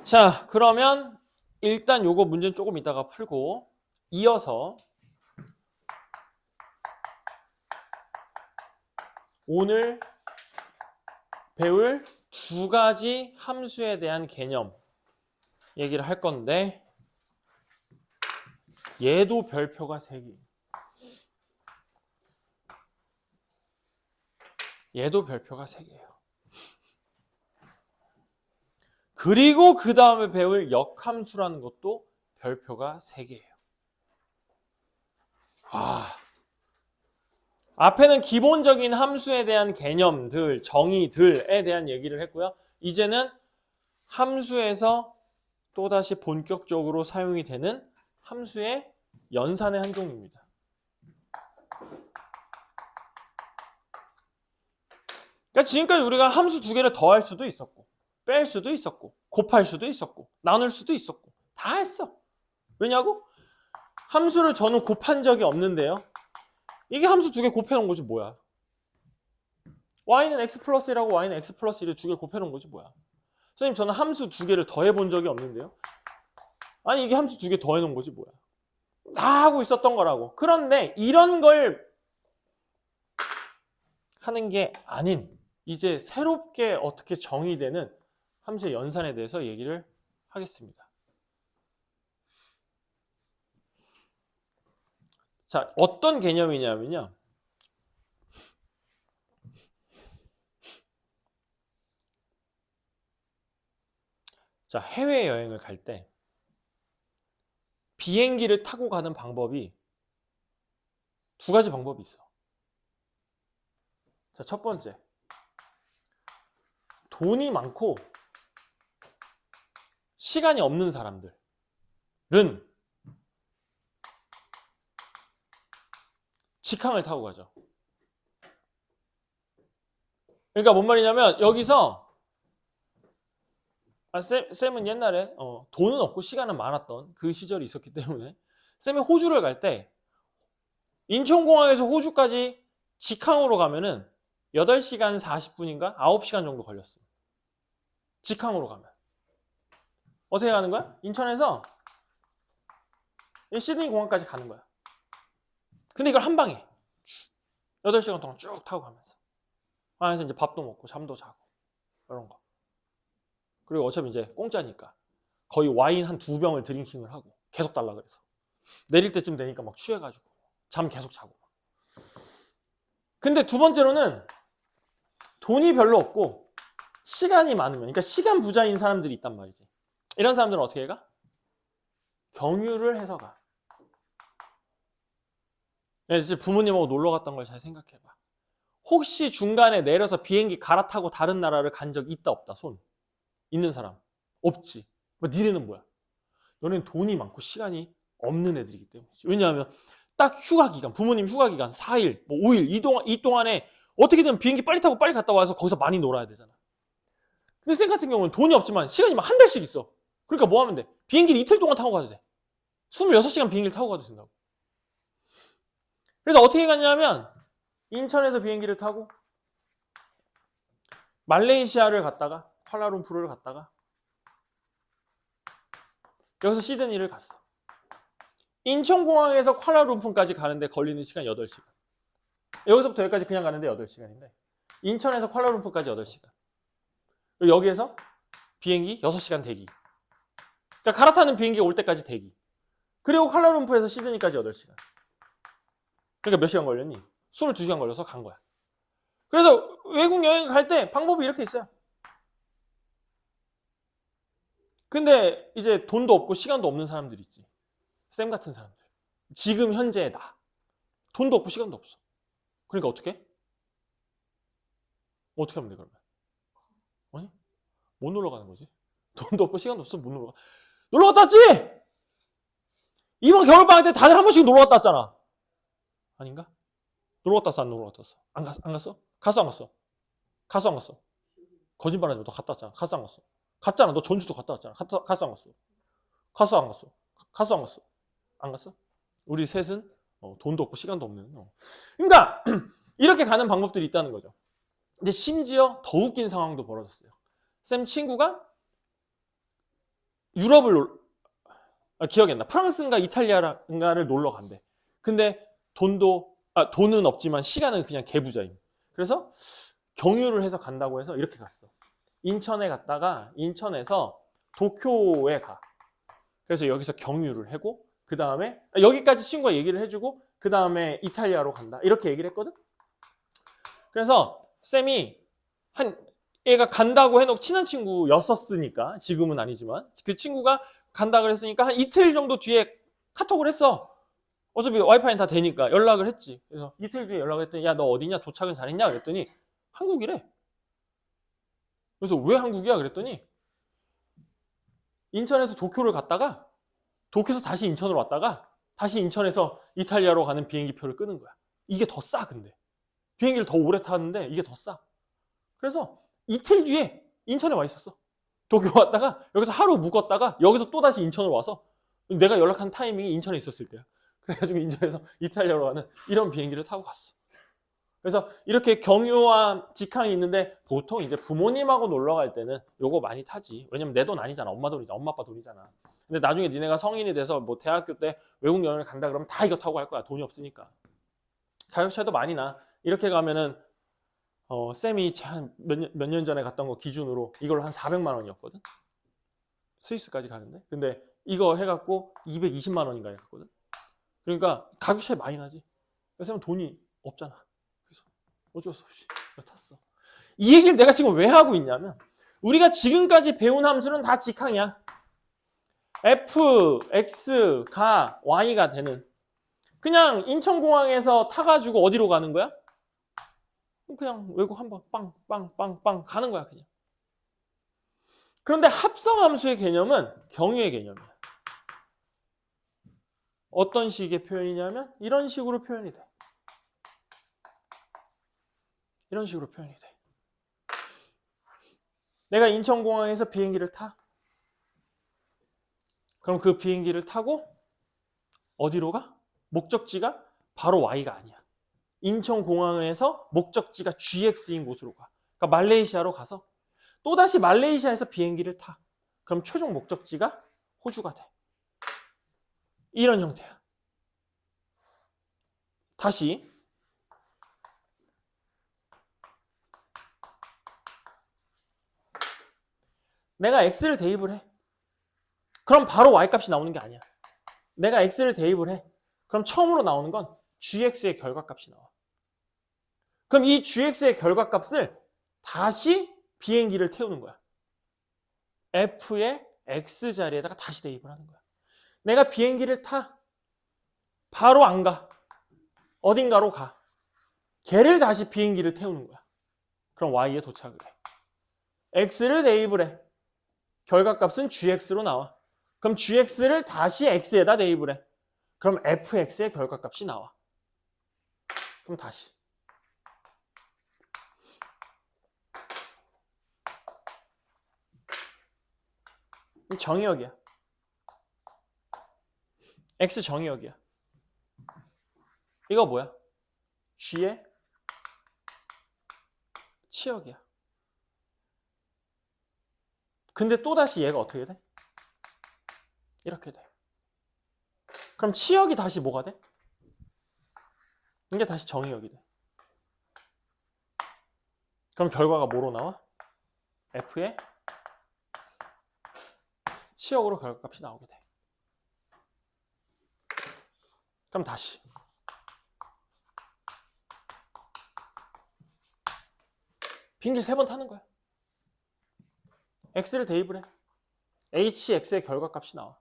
자, 그러면 일단 요거 문제는 조금 이따가 풀고 이어서 오늘 배울 두 가지 함수에 대한 개념 얘기를 할 건데 얘도 별표가 3개. 얘도 별표가 3개예요. 그리고 그 다음에 배울 역함수라는 것도 별표가 3개예요. 앞에는 기본적인 함수에 대한 개념들, 정의들에 대한 얘기를 했고요. 이제는 함수에서 또다시 본격적으로 사용이 되는 함수의 연산의 한 종입니다. 그러니까 지금까지 우리가 함수 2개를 더할 수도 있었고 뺄 수도 있었고 곱할 수도 있었고 나눌 수도 있었고 다 했어. 왜냐고? 함수를 저는 곱한 적이 없는데요. 이게 함수 2개 곱해놓은 거지 뭐야. y는 x 플러스 1하고 y는 x 플러스 1을 2개 곱해놓은 거지 뭐야. 선생님 저는 함수 2개를 더해본 적이 없는데요. 아니 이게 함수 2개 더해놓은 거지 뭐야. 다 하고 있었던 거라고. 그런데 이런 걸 하는 게 아닌 이제 새롭게 어떻게 정의되는 함수의 연산에 대해서 얘기를 하겠습니다. 자, 어떤 개념이냐면요. 자, 해외여행을 갈 때 비행기를 타고 가는 방법이 2가지 방법이 있어. 자, 첫 번째. 돈이 많고 시간이 없는 사람들은 직항을 타고 가죠. 그러니까 뭔 말이냐면 여기서 쌤은 옛날에 돈은 없고 시간은 많았던 그 시절이 있었기 때문에 쌤이 호주를 갈 때 인천공항에서 호주까지 직항으로 가면은 8시간 40분인가 9시간 정도 걸렸어. 직항으로 가면. 어떻게 가는 거야? 인천에서 시드니 공항까지 가는 거야. 근데 이걸 한 방에 8시간 동안 쭉 타고 가면서 안에서 이제 밥도 먹고 잠도 자고 이런 거. 그리고 어차피 이제 공짜니까 거의 와인 한 2병을 드링킹을 하고 계속 달라 그래서 내릴 때쯤 되니까 막 취해가지고 잠 계속 자고. 근데 두 번째로는 돈이 별로 없고 시간이 많으면, 그러니까 시간 부자인 사람들이 있단 말이지. 이런 사람들은 어떻게 가? 경유를 해서 가. 이제 부모님하고 놀러 갔던 걸 잘 생각해봐. 혹시 중간에 내려서 비행기 갈아타고 다른 나라를 간 적 있다 없다? 손 있는 사람 없지. 니네는 뭐야? 너네는 돈이 많고 시간이 없는 애들이기 때문이지. 왜냐하면 딱 휴가 기간, 부모님 휴가 기간 4일, 뭐 5일 이 동안에 어떻게든 비행기 빨리 타고 빨리 갔다 와서 거기서 많이 놀아야 되잖아. 근데 쌤 같은 경우는 돈이 없지만 시간이 막 한 달씩 있어. 그러니까 뭐 하면 돼? 비행기를 이틀 동안 타고 가도 돼. 26시간 비행기를 타고 가도 된다고. 그래서 어떻게 갔냐면 인천에서 비행기를 타고 말레이시아를 갔다가 쿠알라룸푸르를 갔다가 여기서 시드니를 갔어. 인천공항에서 쿠알라룸푸르까지 가는데 걸리는 시간 8시간. 여기서부터 여기까지 그냥 가는데 8시간인데 인천에서 쿠알라룸푸르까지 8시간. 여기에서 비행기 6시간 대기. 그러니까 갈아타는 비행기 올 때까지 대기. 그리고 쿠알라룸푸르에서 시드니까지 8시간. 그러니까 몇 시간 걸렸니? 22시간 걸려서 간 거야. 그래서 외국 여행 갈 때 방법이 이렇게 있어요. 근데 이제 돈도 없고 시간도 없는 사람들 있지. 쌤 같은 사람들. 지금 현재의 나. 돈도 없고 시간도 없어. 그러니까 어떻게 해? 어떻게 하면 돼 그러면? 아니? 못 놀러 가는 거지. 돈도 없고 시간도 없어 못 놀러 가. 놀러 갔다 왔지? 이번 겨울방학 때 다들 한 번씩 놀러 갔다 왔잖아. 아닌가? 놀러 갔다 왔어 안 놀러 갔다 왔어? 안 갔어? 갔어 안 갔어? 갔어 안 갔어? 거짓말하지 마. 너 갔다 왔잖아. 갔어 안 갔어? 갔잖아. 너 전주도 갔다 왔잖아. 갔어 안 갔어? 갔어 안 갔어? 갔어 안 갔어? 안 갔어? 우리 셋은 돈도 없고 시간도 없는. 그러니까 이렇게 가는 방법들이 있다는 거죠. 근데 심지어 더 웃긴 상황도 벌어졌어요. 쌤 친구가 기억이 안 나. 프랑스인가 이탈리아인가를 놀러 간대. 근데 돈은 없지만 시간은 그냥 개부자임. 그래서 경유를 해서 간다고 해서 이렇게 갔어. 인천에 갔다가 인천에서 도쿄에 가. 그래서 여기서 경유를 하고 그 다음에 여기까지 친구가 얘기를 해주고 그 다음에 이탈리아로 간다. 이렇게 얘기를 했거든. 그래서 쌤이 얘가 간다고 해놓고 친한 친구였었으니까 지금은 아니지만 그 친구가 간다 그랬으니까 한 이틀 정도 뒤에 카톡을 했어. 어차피 와이파이는 다 되니까 연락을 했지. 그래서 이틀 뒤에 연락을 했더니 야 너 어디냐 도착은 잘했냐 그랬더니 한국이래. 그래서 왜 한국이야 그랬더니 인천에서 도쿄를 갔다가 도쿄에서 다시 인천으로 왔다가 다시 인천에서 이탈리아로 가는 비행기 표를 끄는 거야. 이게 더 싸 근데. 비행기를 더 오래 타는데 이게 더 싸. 그래서 이틀 뒤에 인천에 와 있었어. 도쿄 왔다가 여기서 하루 묵었다가 여기서 또 다시 인천으로 와서 내가 연락한 타이밍이 인천에 있었을 때야. 그래가지고 인천에서 이탈리아로 가는 이런 비행기를 타고 갔어. 그래서 이렇게 경유와 직항이 있는데 보통 이제 부모님하고 놀러 갈 때는 요거 많이 타지. 왜냐면 내 돈 아니잖아. 엄마 돈이잖아. 엄마 아빠 돈이잖아. 근데 나중에 니네가 성인이 돼서 뭐 대학교 때 외국 여행을 간다 그러면 다 이거 타고 갈 거야. 돈이 없으니까. 가격 차이도 많이 나. 이렇게 가면은 쌤이 몇 년 전에 갔던 거 기준으로 이걸로 한 400만 원이었거든. 스위스까지 가는데. 근데 이거 해갖고 220만 원인가 했거든. 그러니까 가격 차이 많이 나지. 쌤은 돈이 없잖아. 그래서 어쩔 수 없이 탔어. 이 얘기를 내가 지금 왜 하고 있냐면 우리가 지금까지 배운 함수는 다 직항이야. F, X, 가, Y가 되는. 그냥 인천공항에서 타가지고 어디로 가는 거야? 그냥 외국 한번 빵 가는 거야 그냥. 그런데 합성함수의 개념은 경유의 개념이야. 어떤 식의 표현이냐면 이런 식으로 표현이 돼. 이런 식으로 표현이 돼. 내가 인천공항에서 비행기를 타. 그럼 그 비행기를 타고 어디로 가? 목적지가 바로 Y가 아니야. 인천공항에서 목적지가 GX인 곳으로 가. 그러니까 말레이시아로 가서 또다시 말레이시아에서 비행기를 타. 그럼 최종 목적지가 호주가 돼. 이런 형태야. 다시 내가 X를 대입을 해. 그럼 바로 Y값이 나오는 게 아니야. 내가 X를 대입을 해. 그럼 처음으로 나오는 건 GX의 결과값이 나와. 그럼 이 GX의 결과값을 다시 비행기를 태우는 거야. F의 X 자리에다가 다시 대입을 하는 거야. 내가 비행기를 타. 바로 안 가. 어딘가로 가. 걔를 다시 비행기를 태우는 거야. 그럼 Y에 도착을 해. X를 대입을 해. 결과값은 GX로 나와. 그럼 GX를 다시 X에다 대입을 해. 그럼 FX의 결과값이 나와. 그럼 다시. 정의역이야. X 정의역이야. 이거 뭐야? G의 치역이야. 근데 또다시 얘가 어떻게 돼? 이렇게 돼. 그럼 치역이 다시 뭐가 돼? 이게 다시 정의역이 돼. 그럼 결과가 뭐로 나와? F의 치역으로 결과값이 나오게 돼. 그럼 다시. 비행기 3번 타는 거야. X를 대입을 해. HX의 결과값이 나와.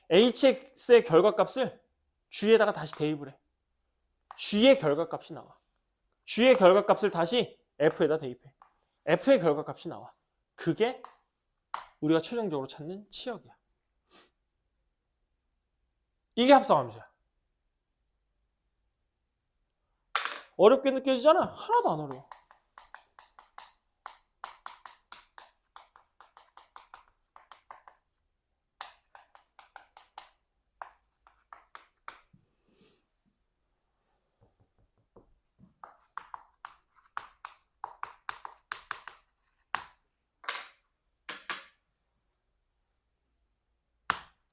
HX의 결과값을 G에다가 다시 대입을 해. G의 결과값이 나와. G의 결과값을 다시 F에다 대입해. F의 결과값이 나와. 그게 우리가 최종적으로 찾는 치역이야. 이게 합성함수야. 어렵게 느껴지잖아? 하나도 안 어려워.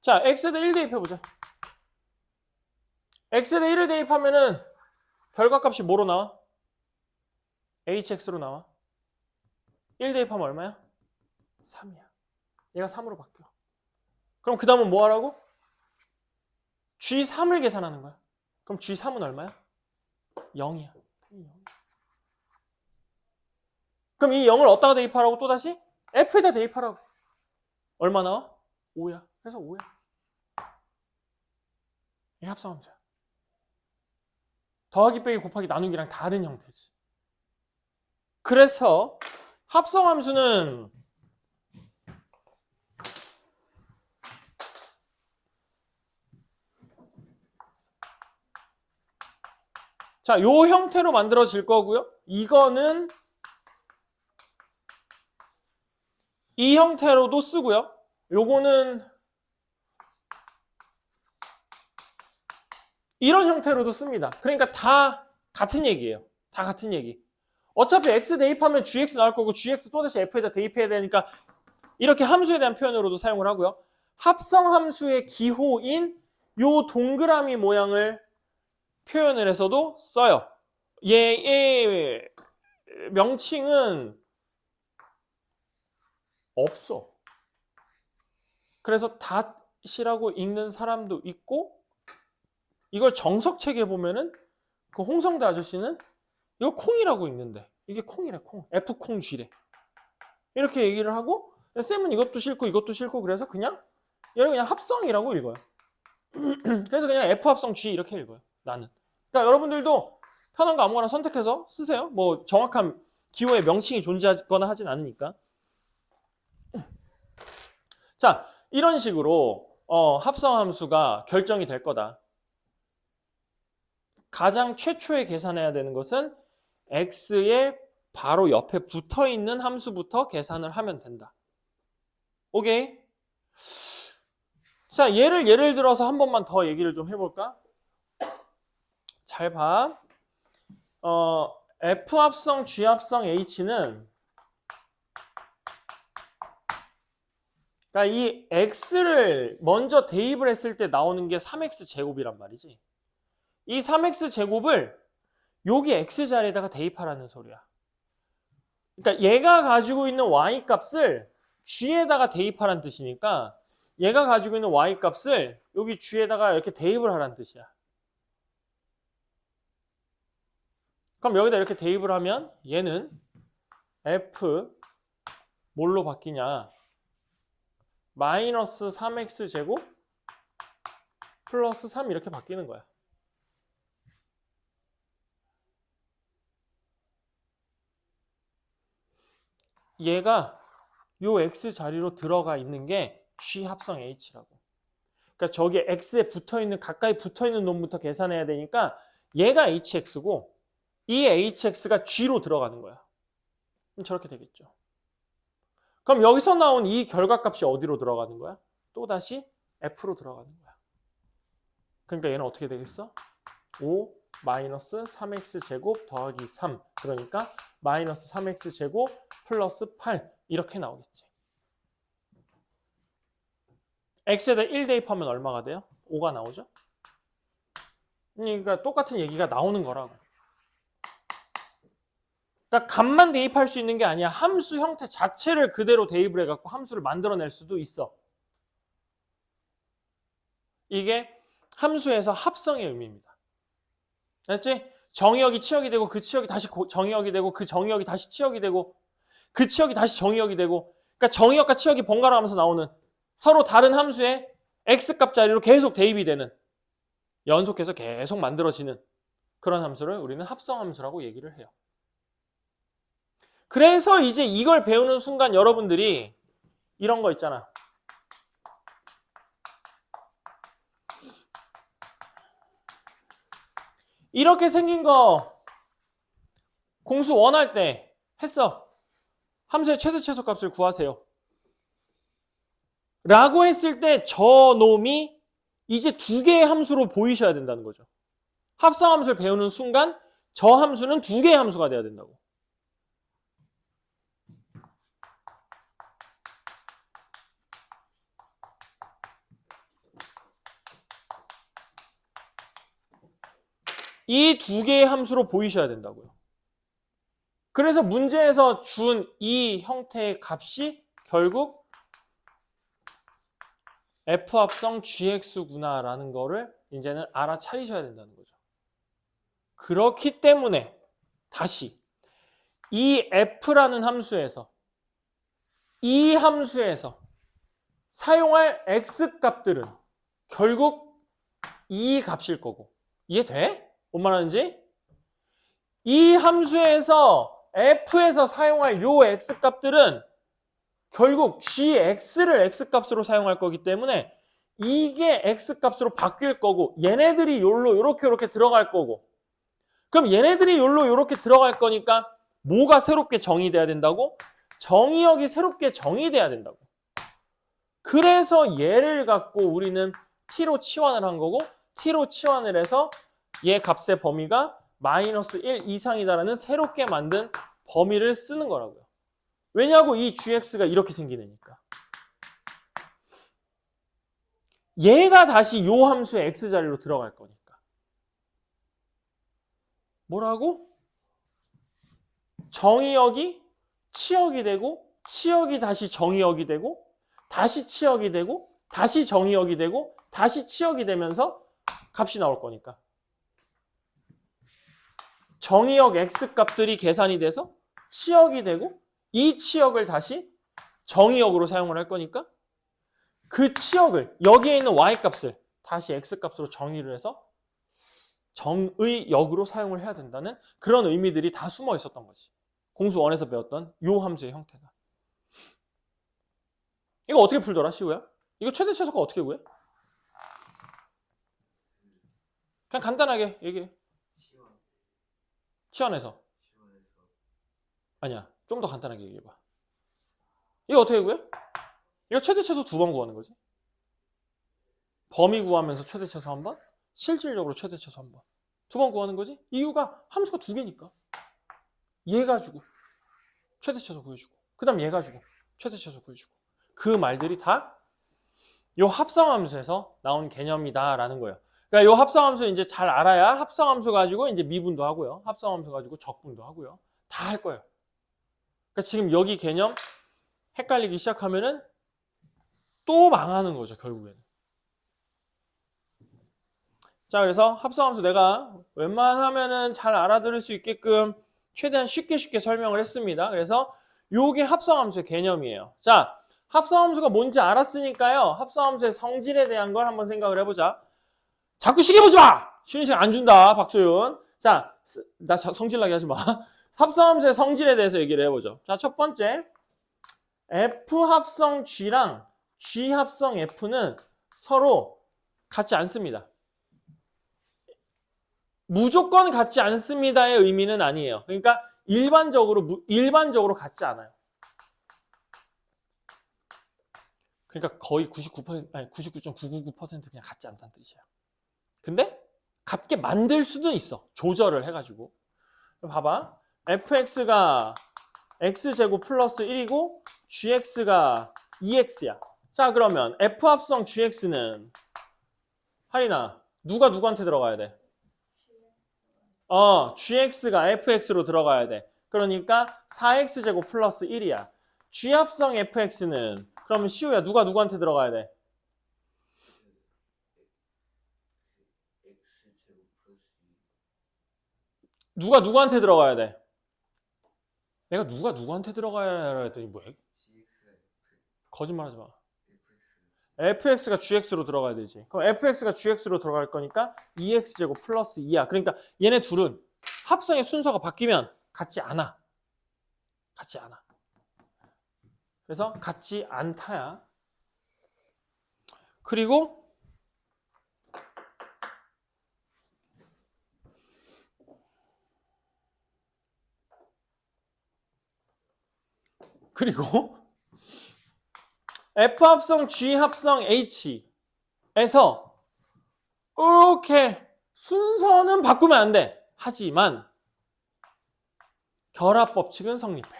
자, x에다 1 대입해보자. x에다 1을 대입하면은 결과값이 뭐로 나와? hx로 나와. 1 대입하면 얼마야? 3이야. 얘가 3으로 바뀌어. 그럼 그 다음은 뭐 하라고? g3을 계산하는 거야. 그럼 g3은 얼마야? 0이야. 그럼 이 0을 어디다가 대입하라고 또다시? f에다 대입하라고. 얼마 나와? 5야. 그래서 5야. 이게 합성함수야. 더하기 빼기 곱하기 나누기랑 다른 형태지. 그래서 합성함수는 자, 요 형태로 만들어질 거고요. 이거는 이 형태로도 쓰고요. 요거는 이런 형태로도 씁니다. 그러니까 다 같은 얘기예요. 다 같은 얘기. 어차피 x 대입하면 gx 나올 거고 gx 또다시 f에다 대입해야 되니까 이렇게 함수에 대한 표현으로도 사용을 하고요. 합성함수의 기호인 요 동그라미 모양을 표현을 해서도 써요. 얘의 명칭은 없어. 그래서 닷이라고 읽는 사람도 있고 이걸 정석책에 보면은 그 홍성대 아저씨는 이거 콩이라고 읽는데 이게 콩이래 콩. F콩 G래. 이렇게 얘기를 하고 쌤은 이것도 싫고 이것도 싫고 그래서 그냥 얘를 그냥 합성이라고 읽어요. 그래서 그냥 F합성 G 이렇게 읽어요. 나는. 그러니까 여러분들도 편한 거 아무거나 선택해서 쓰세요. 뭐 정확한 기호의 명칭이 존재하거나 하진 않으니까. 자, 이런 식으로 합성함수가 결정이 될 거다. 가장 최초에 계산해야 되는 것은 x의 바로 옆에 붙어있는 함수부터 계산을 하면 된다. 오케이? 자, 예를 들어서 한 번만 더 얘기를 좀 해볼까? 잘 봐. F합성, G합성, H는 그러니까 이 x를 먼저 대입을 했을 때 나오는 게 3x 제곱이란 말이지. 이 3x 제곱을 여기 x 자리에다가 대입하라는 소리야. 그러니까 얘가 가지고 있는 y 값을 g에다가 대입하라는 뜻이니까 얘가 가지고 있는 y 값을 여기 g에다가 이렇게 대입을 하라는 뜻이야. 그럼 여기다 이렇게 대입을 하면 얘는 f 뭘로 바뀌냐? 마이너스 3x 제곱 플러스 3 이렇게 바뀌는 거야. 얘가 요 x 자리로 들어가 있는 게 G 합성 H라고. 그러니까 저기 x에 붙어있는 가까이 붙어있는 놈부터 계산해야 되니까 얘가 HX고 이 HX가 G로 들어가는 거야. 그럼 저렇게 되겠죠. 그럼 여기서 나온 이 결과값이 어디로 들어가는 거야? 또다시 F로 들어가는 거야. 그러니까 얘는 어떻게 되겠어? 5 마이너스 3x 제곱 더하기 3 그러니까 마이너스 3x 제곱 플러스 8 이렇게 나오겠지. x에다 1 대입하면 얼마가 돼요? 5가 나오죠? 그러니까 똑같은 얘기가 나오는 거라고. 그러니까 값만 대입할 수 있는 게 아니야. 함수 형태 자체를 그대로 대입을 해갖고 함수를 만들어낼 수도 있어. 이게 함수에서 합성의 의미입니다. 알았지? 정의역이 치역이 되고 그 치역이 다시 정의역이 되고 그 정의역이 다시 치역이 되고 그 치역이 다시 정의역이 되고 그러니까 정의역과 치역이 번갈아 가면서 나오는 서로 다른 함수의 x값 자리로 계속 대입이 되는 연속해서 계속 만들어지는 그런 함수를 우리는 합성함수라고 얘기를 해요. 그래서 이제 이걸 배우는 순간 여러분들이 이런 거 있잖아. 이렇게 생긴 거 공수 원할 때 했어. 함수의 최대 최소값을 구하세요. 라고 했을 때 저 놈이 이제 두 개의 함수로 보이셔야 된다는 거죠. 합성함수를 배우는 순간 저 함수는 두 개의 함수가 돼야 된다고. 이 두 개의 함수로 보이셔야 된다고요. 그래서 문제에서 준 이 형태의 값이 결국 F합성 GX구나 라는 거를 이제는 알아차리셔야 된다는 거죠. 그렇기 때문에 다시 이 F라는 함수에서 이 함수에서 사용할 X값들은 결국 이 값일 거고. 이해돼? 뭔 말하는지? 이 함수에서 F에서 사용할 요 X값들은 결국 GX를 X값으로 사용할 거기 때문에 이게 X값으로 바뀔 거고 얘네들이 요로 요렇게 들어갈 거고 그럼 얘네들이 요로 요렇게 들어갈 거니까 뭐가 새롭게 정의돼야 된다고? 정의역이 새롭게 정의돼야 된다고. 그래서 얘를 갖고 우리는 t로 치환을 한 거고 t로 치환을 해서 얘 값의 범위가 마이너스 1 이상이다라는 새롭게 만든 범위를 쓰는 거라고요. 왜냐고 이 gx가 이렇게 생기니까. 얘가 다시 요 함수의 x자리로 들어갈 거니까. 뭐라고? 정의역이 치역이 되고 치역이 다시 정의역이 되고 다시 치역이 되고 다시 정의역이 되고 다시 치역이 되면서 값이 나올 거니까. 정의역 x값들이 계산이 돼서 치역이 되고 이 치역을 다시 정의역으로 사용을 할 거니까 그 치역을 여기에 있는 y값을 다시 x값으로 정의를 해서 정의역으로 사용을 해야 된다는 그런 의미들이 다 숨어 있었던 거지. 공수 1에서 배웠던 요 함수의 형태가. 이거 어떻게 풀더라, 시우야? 이거 최대 최소가 어떻게 구해? 그냥 간단하게 얘기해. 치환해서. 아니야. 좀 더 간단하게 얘기해봐. 이거 어떻게 구해? 이거 최대 최소 2번 구하는 거지. 범위 구하면서 최대 최소 1번, 실질적으로 최대 최소 1번. 2번 구하는 거지. 이유가 함수가 2개니까. 얘 가지고 최대 최소 구해주고 그 다음 얘 가지고 최대 최소 구해주고 그 말들이 다 요 합성함수에서 나온 개념이다라는 거예요. 그러니까 요 합성함수 이제 잘 알아야 합성함수 가지고 이제 미분도 하고요. 합성함수 가지고 적분도 하고요. 다 할 거예요. 그러니까 지금 여기 개념 헷갈리기 시작하면은 또 망하는 거죠, 결국에는. 자, 그래서 합성함수 내가 웬만하면은 잘 알아들을 수 있게끔 최대한 쉽게 설명을 했습니다. 그래서 요게 합성함수의 개념이에요. 자, 합성함수가 뭔지 알았으니까요. 합성함수의 성질에 대한 걸 한번 생각을 해보자. 자꾸 시계 보지 마! 쉬는 시간 안 준다, 박소윤. 자, 나 성질나게 하지 마. 합성함수의 성질에 대해서 얘기를 해보죠. 자, 첫 번째. F 합성 G랑 G 합성 F는 서로 같지 않습니다. 무조건 같지 않습니다의 의미는 아니에요. 그러니까 일반적으로 같지 않아요. 그러니까 거의 99%, 아니 99.999% 그냥 같지 않다는 뜻이에요. 근데 같게 만들 수도 있어. 조절을 해가지고. 봐봐. fx가 x제곱 플러스 1이고 gx가 2x야. 자, 그러면 f 합성 gx는 하리나 누가 누구한테 들어가야 돼? gx가 fx로 들어가야 돼. 그러니까 4x제곱 플러스 1이야. g 합성 fx는 그러면 시우야 누가 누구한테 들어가야 돼? 누가 누구한테 들어가야 돼? 내가 누가 누구한테 들어가야 했더니 뭐야? 거짓말하지 마. fx가 gx로 들어가야 되지. 그럼 fx가 gx로 들어갈 거니까 2x제곱 플러스 2야. 그러니까 얘네 둘은 합성의 순서가 바뀌면 같지 않아. 같지 않아. 그래서 같지 않다야. 그리고 F 합성 G 합성 H에서 이렇게 순서는 바꾸면 안 돼. 하지만 결합 법칙은 성립해.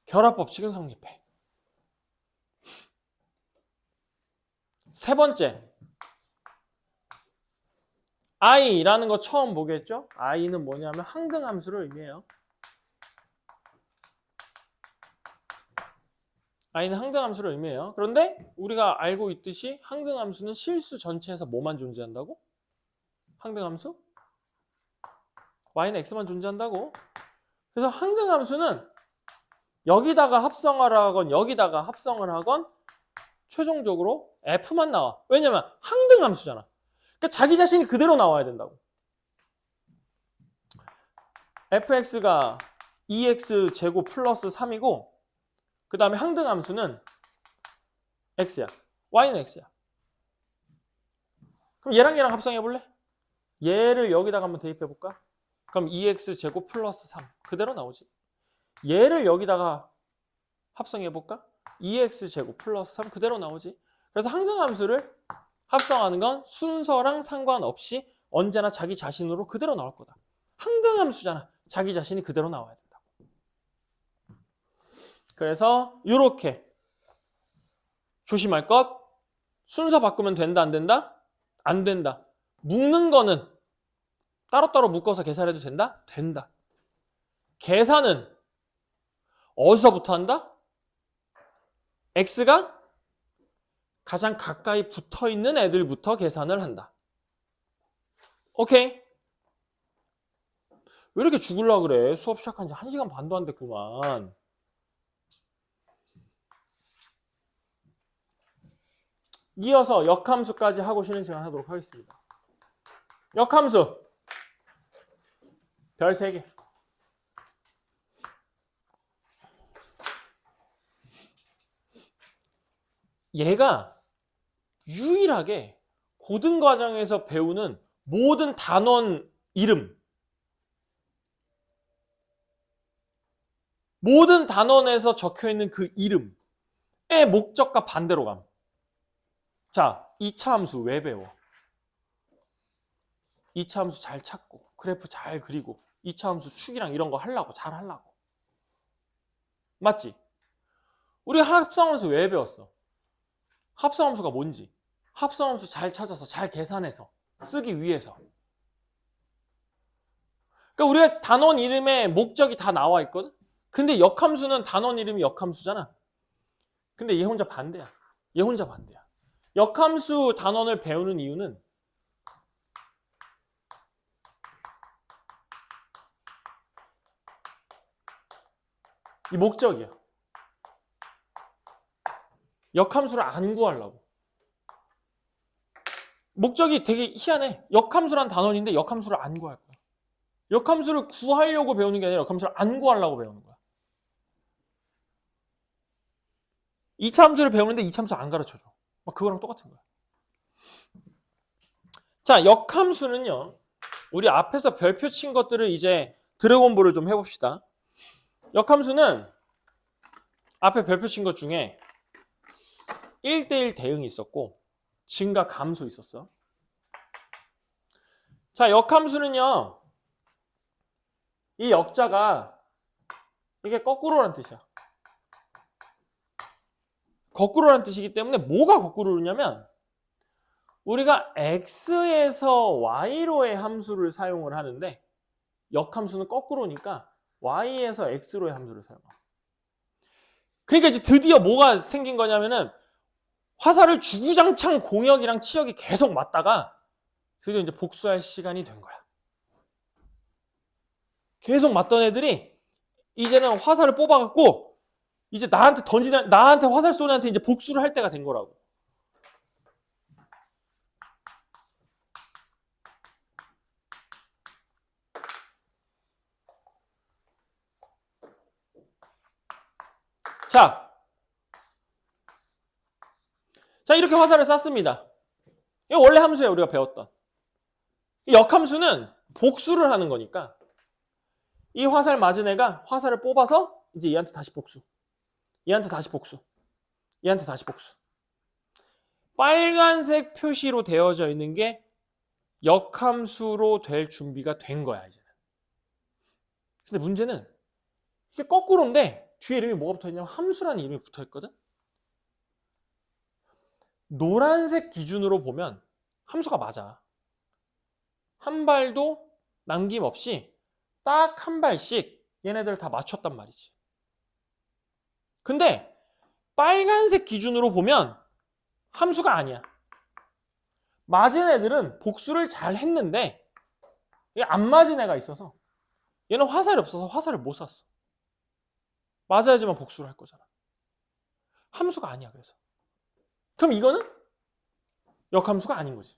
결합 법칙은 성립해. 세 번째. i라는 거 처음 보겠죠? i는 뭐냐면 항등함수를 의미해요. i는 항등함수를 의미해요. 그런데 우리가 알고 있듯이 항등함수는 실수 전체에서 뭐만 존재한다고? 항등함수? y는 x만 존재한다고. 그래서 항등함수는 여기다가 합성을 하건 여기다가 합성을 하건 최종적으로 f만 나와. 왜냐면 항등함수잖아. 그러니까 자기 자신이 그대로 나와야 된다고. fx가 2x 제곱 플러스 3이고 그 다음에 항등함수는 x야. y는 x야. 그럼 얘랑 얘랑 합성해볼래? 얘를 여기다가 한번 대입해볼까? 그럼 2x 제곱 플러스 3 그대로 나오지. 얘를 여기다가 합성해볼까? 2x 제곱 플러스 3 그대로 나오지. 그래서 항등함수를 합성하는 건 순서랑 상관없이 언제나 자기 자신으로 그대로 나올 거다. 항등함수잖아. 자기 자신이 그대로 나와야 된다고. 그래서 이렇게 조심할 것. 순서 바꾸면 된다 안 된다? 안 된다. 묶는 거는 따로따로 묶어서 계산해도 된다? 된다. 계산은 어디서부터 한다? x가 가장 가까이 붙어있는 애들부터 계산을 한다. 오케이? 왜 이렇게 죽으려고 그래? 수업 시작한 지 1시간 반도 안 됐구만. 이어서 역함수까지 하고 쉬는 시간 하도록 하겠습니다. 역함수 별 3개. 얘가 유일하게 고등과정에서 배우는 모든 단원 이름, 모든 단원에서 적혀있는 그 이름의 목적과 반대로 감. 자, 2차 함수 왜 배워? 2차 함수 잘 찾고 그래프 잘 그리고 2차 함수 축이랑 이런 거 하려고 잘 하려고. 맞지? 우리가 합성함수 왜 배웠어? 합성함수가 뭔지 합성함수 잘 찾아서 잘 계산해서 쓰기 위해서. 그러니까 우리가 단원 이름에 목적이 다 나와 있거든. 근데 역함수는 단원 이름이 역함수잖아. 근데 얘 혼자 반대야. 얘 혼자 반대야. 역함수 단원을 배우는 이유는 이 목적이야. 역함수를 안 구하려고. 목적이 되게 희한해. 역함수란 단원인데 역함수를 안 구할 거야. 역함수를 구하려고 배우는 게 아니라 역함수를 안 구하려고 배우는 거야. 2차 함수를 배우는데 2차 함수 안 가르쳐줘. 막 그거랑 똑같은 거야. 자, 역함수는요. 우리 앞에서 별표 친 것들을 이제 드래곤볼을 좀 해봅시다. 역함수는 앞에 별표 친 것 중에 1대1 대응이 있었고 증가 감소 있었어. 자, 역함수는요. 이 역자가 이게 거꾸로란 뜻이야. 거꾸로란 뜻이기 때문에 뭐가 거꾸로냐면 우리가 x에서 y로의 함수를 사용을 하는데 역함수는 거꾸로니까 y에서 x로의 함수를 사용해. 그러니까 이제 드디어 뭐가 생긴 거냐면은 화살을 주구장창 공역이랑 치역이 계속 맞다가 드디어 이제 복수할 시간이 된 거야. 계속 맞던 애들이 이제는 화살을 뽑아갖고 이제 나한테 화살 쏘는 애한테 이제 복수를 할 때가 된 거라고. 자, 이렇게 화살을 쐈습니다. 이거 원래 함수예요, 우리가 배웠던. 이 역함수는 복수를 하는 거니까 이 화살 맞은 애가 화살을 뽑아서 이제 얘한테 다시 복수. 얘한테 다시 복수. 얘한테 다시 복수. 빨간색 표시로 되어져 있는 게 역함수로 될 준비가 된 거야, 이제는. 근데 문제는 이게 거꾸로인데 뒤에 이름이 뭐가 붙어 있냐면 함수라는 이름이 붙어 있거든. 노란색 기준으로 보면 함수가 맞아. 한 발도 남김없이 딱 한 발씩 얘네들 다 맞췄단 말이지. 근데 빨간색 기준으로 보면 함수가 아니야. 맞은 애들은 복수를 잘 했는데 안 맞은 애가 있어서 얘는 화살이 없어서 화살을 못 쐈어. 맞아야지만 복수를 할 거잖아. 함수가 아니야. 그래서 그럼 이거는 역함수가 아닌 거지.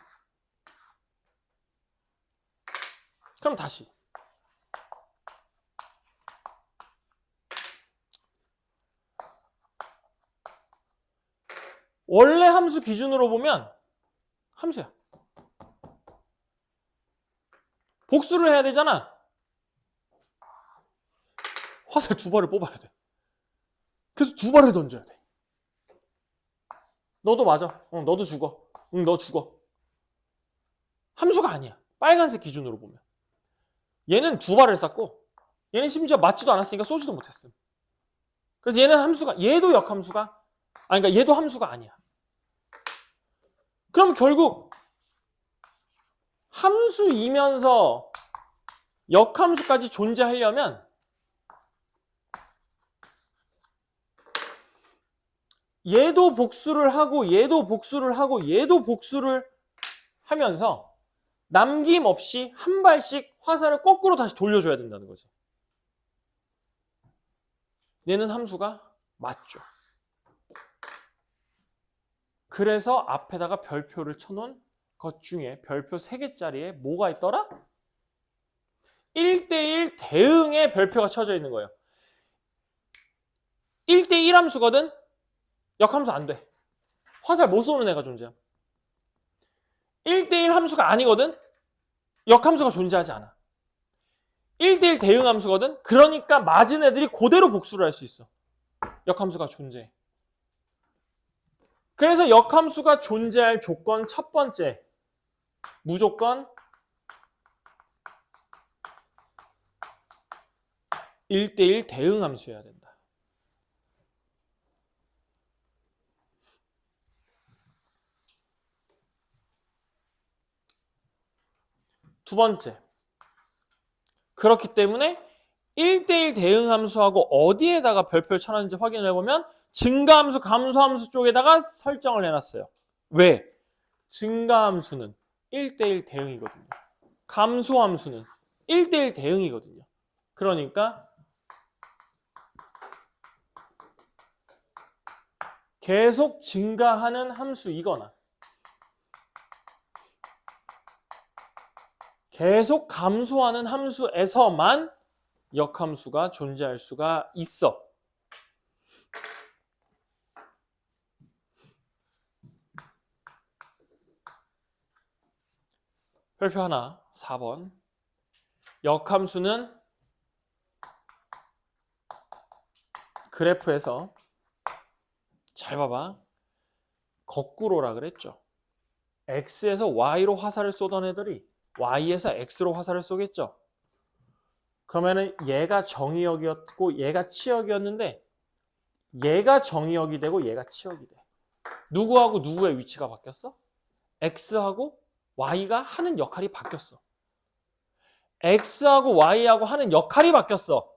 그럼 다시 원래 함수 기준으로 보면 함수야. 복수를 해야 되잖아. 화살 2발을 뽑아야 돼. 그래서 2발을 던져야 돼. 너도 맞아. 응, 너도 죽어. 응, 너 죽어. 함수가 아니야. 빨간색 기준으로 보면. 얘는 2발을 쐈고 얘는 심지어 맞지도 않았으니까 쏘지도 못했음. 그래서 얘는 함수가, 얘도 역함수가, 그러니까 얘도 함수가 아니야. 그럼 결국 함수이면서 역함수까지 존재하려면 얘도 복수를 하고 얘도 복수를 하고 얘도 복수를 하면서 남김없이 한 발씩 화살을 거꾸로 다시 돌려줘야 된다는 거지. 얘는 함수가 맞죠. 그래서 앞에다가 별표를 쳐놓은 것 중에 별표 3개짜리에 뭐가 있더라? 1대1 대응의 별표가 쳐져 있는 거예요. 1대1 함수거든? 역함수 안 돼. 화살 못 쏘는 애가 존재해. 1대1 함수가 아니거든? 역함수가 존재하지 않아. 1대1 대응 함수거든? 그러니까 맞은 애들이 그대로 복수를 할 수 있어. 역함수가 존재해. 그래서 역함수가 존재할 조건 첫 번째, 무조건 1대1 대응 함수여야 된다. 두 번째, 그렇기 때문에 1대1 대응 함수하고 어디에다가 별표를 쳐놨는지 확인을 해보면 증가함수, 감소함수 쪽에다가 설정을 해놨어요. 왜? 증가함수는 1대1 대응이거든요. 감소함수는 1대1 대응이거든요. 그러니까 계속 증가하는 함수이거나 계속 감소하는 함수에서만 역함수가 존재할 수가 있어. 별표 하나, 4번. 역함수는 그래프에서 잘 봐봐. 거꾸로라 그랬죠. X에서 Y로 화살을 쏘던 애들이 Y에서 X로 화살을 쏘겠죠. 그러면은 얘가 정의역이었고 얘가 치역이었는데 얘가 정의역이 되고 얘가 치역이 돼. 누구하고 누구의 위치가 바뀌었어? X하고 Y가 하는 역할이 바뀌었어. X하고 Y하고 하는 역할이 바뀌었어.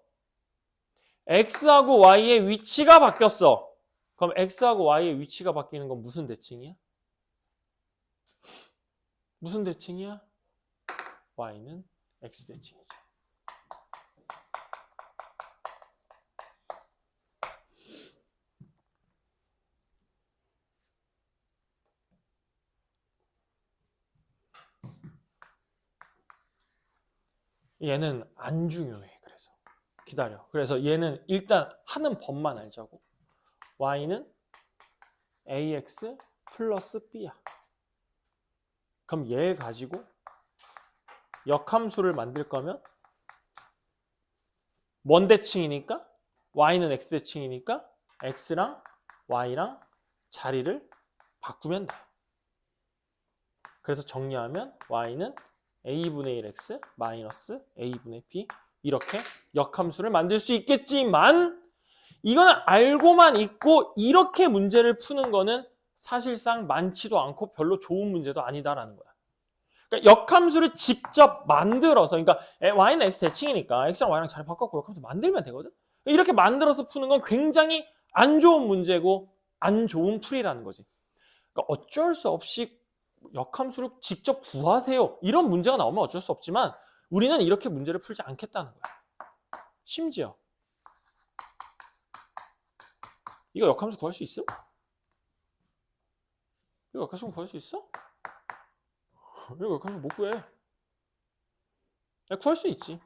X하고 Y의 위치가 바뀌었어. 그럼 X하고 Y의 위치가 바뀌는 건 무슨 대칭이야? 무슨 대칭이야? Y는 X 대칭이지. 얘는 안 중요해. 그래서 기다려. 그래서 얘는 일단 하는 법만 알자고. Y는 AX 플러스 B야. 그럼 얘 가지고 역함수를 만들 거면 뭔 대칭이니까? Y는 X 대칭이니까 X랑 Y랑 자리를 바꾸면 돼. 그래서 정리하면 Y는 A분의 1X 마이너스 A분의 B 이렇게 역함수를 만들 수 있겠지만 이거는 알고만 있고 이렇게 문제를 푸는 거는 사실상 많지도 않고 별로 좋은 문제도 아니다라는 거야. 그러니까 역함수를 직접 만들어서, 그러니까 y는 x 대칭이니까 x랑 y랑 자리 바꿔서 역함수 만들면 되거든. 이렇게 만들어서 푸는 건 굉장히 안 좋은 문제고 안 좋은 풀이라는 거지. 그러니까 어쩔 수 없이 역함수를 직접 구하세요. 이런 문제가 나오면 어쩔 수 없지만 우리는 이렇게 문제를 풀지 않겠다는 거야. 심지어 이거 역함수 구할 수 있음? 이거 역함수 구할 수 있어? 이거 역함수 못 구해. 구할 수 있지.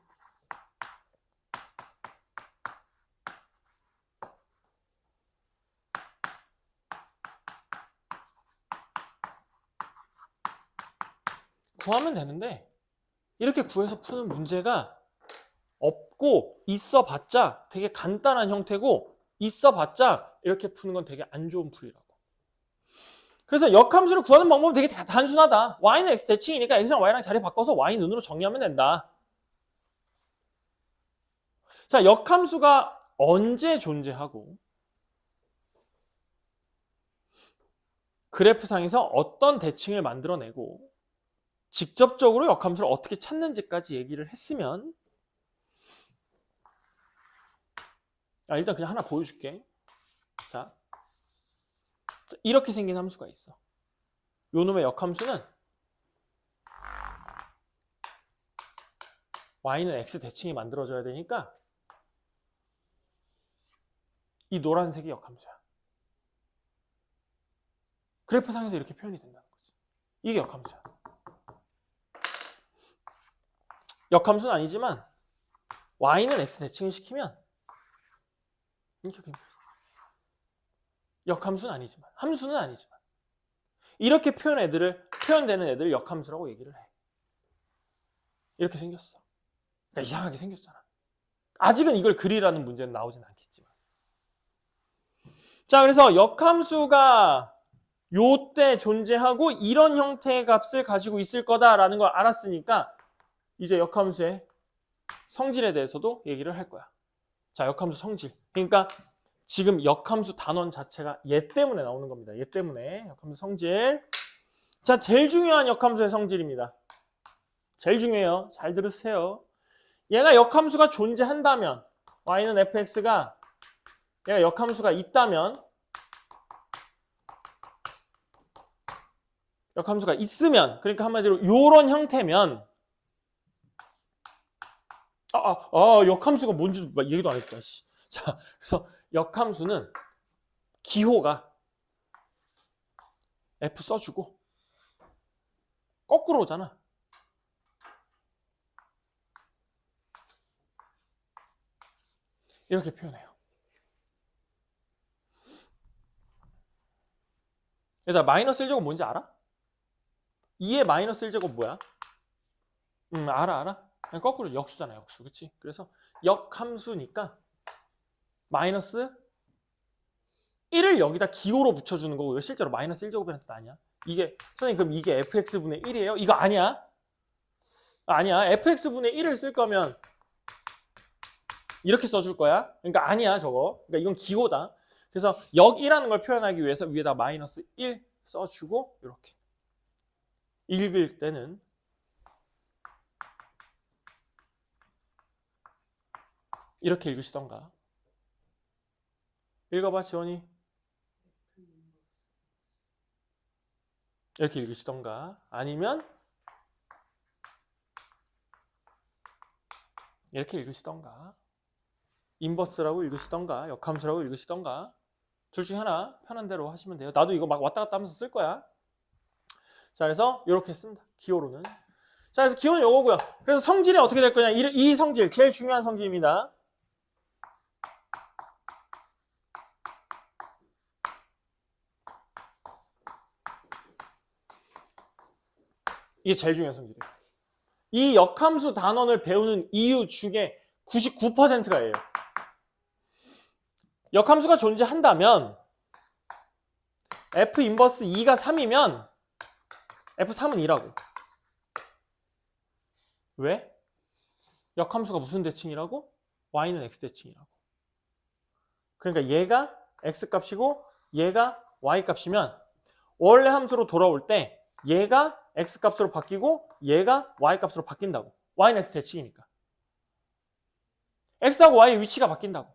구하면 되는데 이렇게 구해서 푸는 문제가 없고 있어봤자 되게 간단한 형태고 있어봤자 이렇게 푸는 건 되게 안 좋은 풀이라고. 그래서 역함수를 구하는 방법은 되게 단순하다. y는 x 대칭이니까 x랑 y랑 자리 바꿔서 y 눈으로 정리하면 된다. 자, 역함수가 언제 존재하고 그래프상에서 어떤 대칭을 만들어내고 직접적으로 역함수를 어떻게 찾는지까지 얘기를 했으면 일단 그냥 하나 보여줄게. 자, 이렇게 생긴 함수가 있어. 요 놈의 역함수는 y는 x 대칭이 만들어져야 되니까 이 노란색이 역함수야. 그래프상에서 이렇게 표현이 된다는 거지. 이게 역함수야. 역함수는 아니지만 y는 x 대칭을 시키면 이렇게 역함수는 아니지만 함수는 아니지만 이렇게 표현되는 애들을 역함수라고 얘기를 해. 이렇게 생겼어. 그러니까 이상하게 생겼잖아. 아직은 이걸 그리라는 문제는 나오진 않겠지만. 자, 그래서 역함수가 요때 존재하고 이런 형태의 값을 가지고 있을 거다라는 걸 알았으니까 이제 역함수의 성질에 대해서도 얘기를 할 거야. 자, 역함수 성질. 그러니까 지금 역함수 단원 자체가 얘 때문에 나오는 겁니다. 얘 때문에 역함수 성질. 자, 제일 중요한 역함수의 성질입니다. 제일 중요해요. 잘 들으세요. 얘가 역함수가 존재한다면 y는 fx가 얘가 역함수가 있다면 역함수가 있으면 그러니까 한마디로 요런 형태면 역함수가 뭔지 얘기도 안 했다. 자, 그래서 역함수는 기호가 F 써주고 거꾸로 오잖아. 이렇게 표현해요. 얘들아, 마이너스 1제곱 뭔지 알아? 2의 마이너스 1제곱 뭐야? 알아. 그냥 거꾸로 역수잖아, 역수. 그치? 그래서 역함수니까 마이너스 1을 여기다 기호로 붙여주는 거고, 이거 실제로 마이너스 1제곱이라는 뜻 아니야? 이게, 선생님, 그럼 이게 fx분의 1이에요? 이거 아니야? 아니야. fx분의 1을 쓸 거면 이렇게 써줄 거야? 그러니까 아니야, 저거. 그러니까 이건 기호다. 그래서 역1라는 걸 표현하기 위해서 위에다 마이너스 1 써주고, 이렇게. 읽을 때는 이렇게 읽으시던가. 읽어봐, 지원이. 이렇게 읽으시던가. 아니면 이렇게 읽으시던가. 인버스라고 읽으시던가. 역함수라고 읽으시던가. 둘 중에 하나 편한 대로 하시면 돼요. 나도 이거 막 왔다 갔다 하면서 쓸 거야. 자, 그래서 이렇게 씁니다. 기호로는. 자, 그래서 기호는 요거고요. 그래서 성질이 어떻게 될 거냐. 이 성질, 제일 중요한 성질입니다. 이게 제일 중요한 성질이에요. 이 역함수 단원을 배우는 이유 중에 99%가 얘예요. 역함수가 존재한다면 F 인버스 2가 3이면 F3은 2라고. 왜? 역함수가 무슨 대칭이라고? y는 x 대칭이라고. 그러니까 얘가 x 값이고 얘가 y 값이면 원래 함수로 돌아올 때 얘가 x값으로 바뀌고 얘가 y값으로 바뀐다고. y는 x 대칭이니까. x하고 y의 위치가 바뀐다고.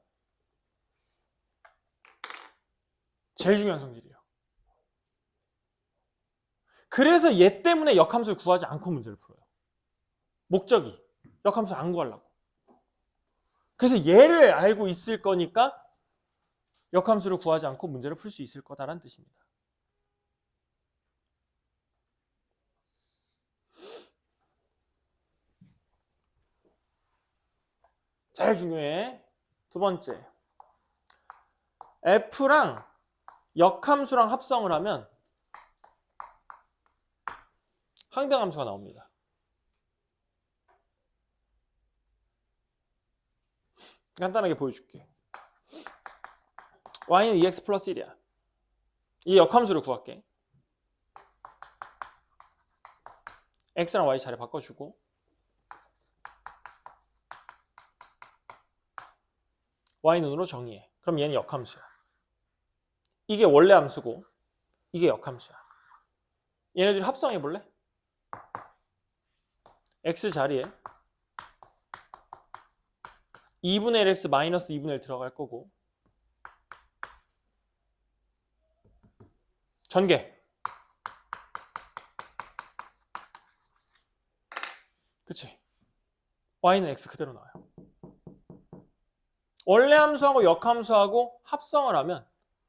제일 중요한 성질이에요. 그래서 얘 때문에 역함수를 구하지 않고 문제를 풀어요. 목적이 역함수 안 구하려고. 그래서 얘를 알고 있을 거니까 역함수를 구하지 않고 문제를 풀 수 있을 거다라는 뜻입니다. 제일 중요해. 두 번째. f랑 역함수랑 합성을 하면 항등함수가 나옵니다. 간단하게 보여줄게. y는 2x 플러스 1이야. 이 역함수를 구할게. x랑 y 자리 바꿔주고 y는으로 정의해. 그럼 얘는 역함수야. 이게 원래 함수고 이게 역함수야. 얘네들이 합성해 볼래? x 자리에 2분의 1x 마이너스 2분의 1 들어갈 거고 전개. 그치? y는 x 그대로 나와요. 원래 함수하고 역함수하고 합성을 하면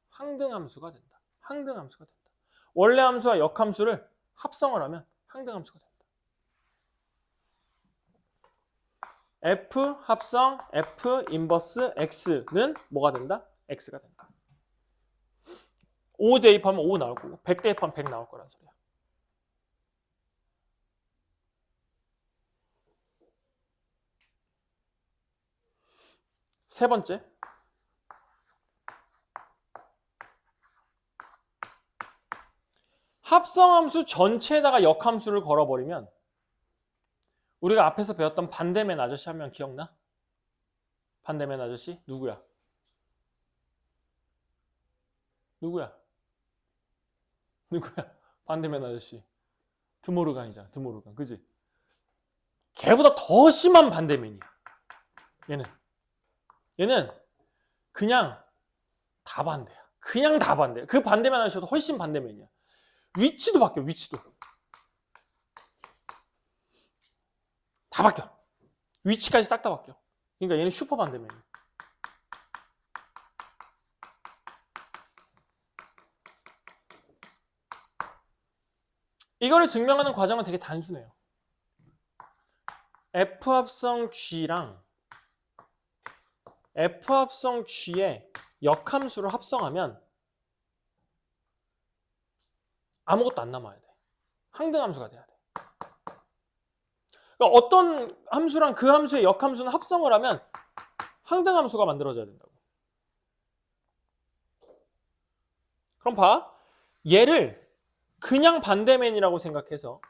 항등함수가 된다. 항등함수가 된다. 원래 함수와 역함수를 합성을 하면 항등함수가 된다. f 합성 f 인버스 x는 뭐가 된다? x가 된다. 5 대입하면 5 나올 거고 100 대입하면 100 나올 거란 소리야. 세 번째. 합성함수 전체에다가 역함수를 걸어버리면 우리가 앞에서 배웠던 반대맨 아저씨 한 명 기억나? 반대맨 아저씨? 누구야? 누구야? 반대맨 아저씨. 드모르간이잖아. 드모르간. 그지? 걔보다 더 심한 반대맨이야. 얘는 그냥 다 반대야. 그냥 다 반대야. 그 반대맨 아저씨도 훨씬 반대맨이야. 위치도 바뀌어. 위치도. 다 바뀌어. 위치까지 싹 다 바뀌어. 그러니까 얘는 슈퍼 반대맨이야. 이거를 증명하는 과정은 되게 단순해요. F 합성 G랑 F 합성 G의 역함수를 합성하면 아무것도 안 남아야 돼. 항등함수가 돼야 돼. 그러니까 어떤 함수랑 그 함수의 역함수는 합성을 하면 항등함수가 만들어져야 된다고. 그럼 봐. 얘를 그냥 반대맨이라고 생각해서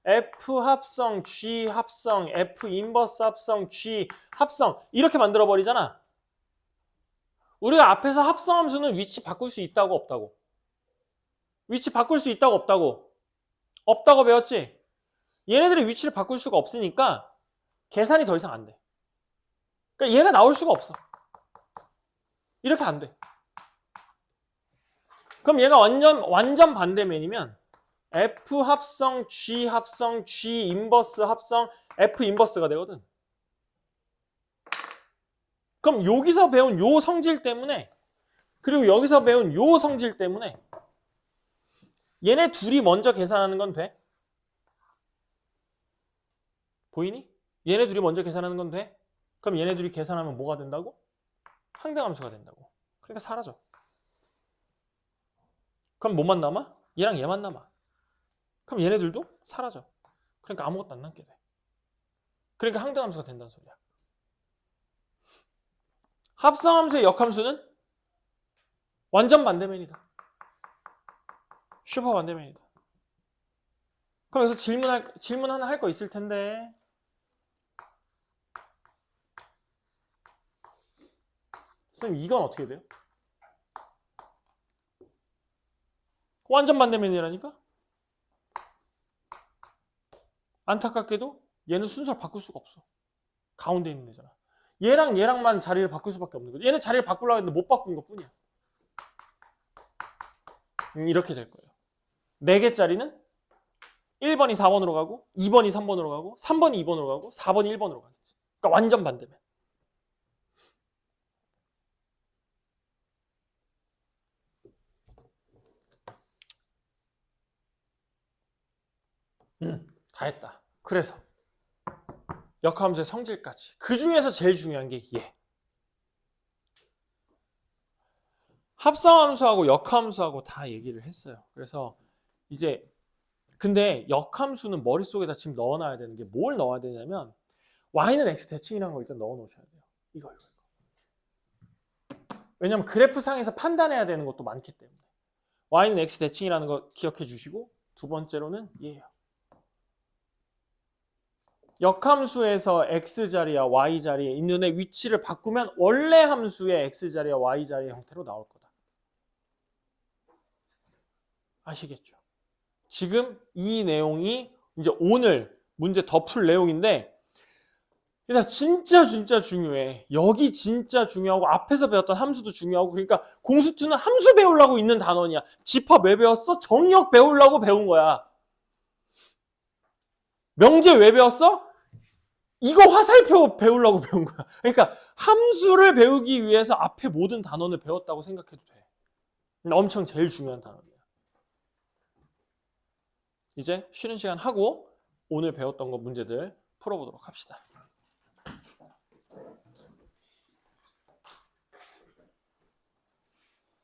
F 합성, G 합성, F 인버스 합성, G 합성 이렇게 만들어버리잖아. 우리가 앞에서 합성함수는 위치 바꿀 수 있다고 없다고? 위치 바꿀 수 있다고 없다고? 없다고 배웠지? 얘네들의 위치를 바꿀 수가 없으니까 계산이 더 이상 안 돼. 그러니까 얘가 나올 수가 없어. 이렇게 안 돼. 그럼 얘가 완전 반대맨이면 F 합성, G 합성, G 인버스 합성, F 인버스가 되거든. 그럼 여기서 배운 요 성질 때문에 그리고 여기서 배운 요 성질 때문에 얘네 둘이 먼저 계산하는 건 돼? 보이니? 얘네 둘이 먼저 계산하는 건 돼? 그럼 얘네 둘이 계산하면 뭐가 된다고? 항등함수가 된다고. 그러니까 사라져. 그럼 뭐만 남아? 얘랑 얘만 남아. 그럼 얘네들도 사라져. 그러니까 아무것도 안 남게 돼. 그러니까 항등함수가 된다는 소리야. 합성함수의 역함수는 완전 반대맨이다. 슈퍼 반대맨이다. 그럼 여기서 질문 하나 할 거 있을 텐데. 선생님 이건 어떻게 돼요? 완전 반대면이라니까? 안타깝게도 얘는 순서를 바꿀 수가 없어. 가운데 있는 애잖아. 얘랑 얘랑만 자리를 바꿀 수밖에 없는 거지. 얘는 자리를 바꾸려고 했는데 못 바꾼 것 뿐이야. 이렇게 될 거예요. 4개짜리는 1번이 4번으로 가고 2번이 3번으로 가고 3번이 2번으로 가고 4번이 1번으로 가겠지. 그러니까 완전 반대면. 다 했다. 그래서 역함수의 성질까지. 그 중에서 제일 중요한 게 얘. 합성함수하고 역함수하고 다 얘기를 했어요. 그래서 이제 근데 역함수는 머릿속에다 지금 넣어놔야 되는 게 뭘 넣어야 되냐면 y는 x 대칭이라는 걸 일단 넣어 놓으셔야 돼요. 이거. 왜냐면 그래프상에서 판단해야 되는 것도 많기 때문에. y는 x 대칭이라는 거 기억해 주시고 두 번째로는 얘예요. 역함수에서 x자리와 y자리에 있는 애 위치를 바꾸면 원래 함수의 x자리와 y자리의 형태로 나올 거다. 아시겠죠? 지금 이 내용이 이제 오늘 문제 더 풀 내용인데 일단 진짜 중요해. 여기 진짜 중요하고 앞에서 배웠던 함수도 중요하고 그러니까 공수투는 함수 배우려고 있는 단원이야. 집합 왜 배웠어? 정의역 배우려고 배운 거야. 명제 왜 배웠어? 이거 화살표 배우려고 배운 거야. 그러니까 함수를 배우기 위해서 앞에 모든 단원을 배웠다고 생각해도 돼. 엄청 제일 중요한 단원이야. 이제 쉬는 시간 하고 오늘 배웠던 거 문제들 풀어보도록 합시다.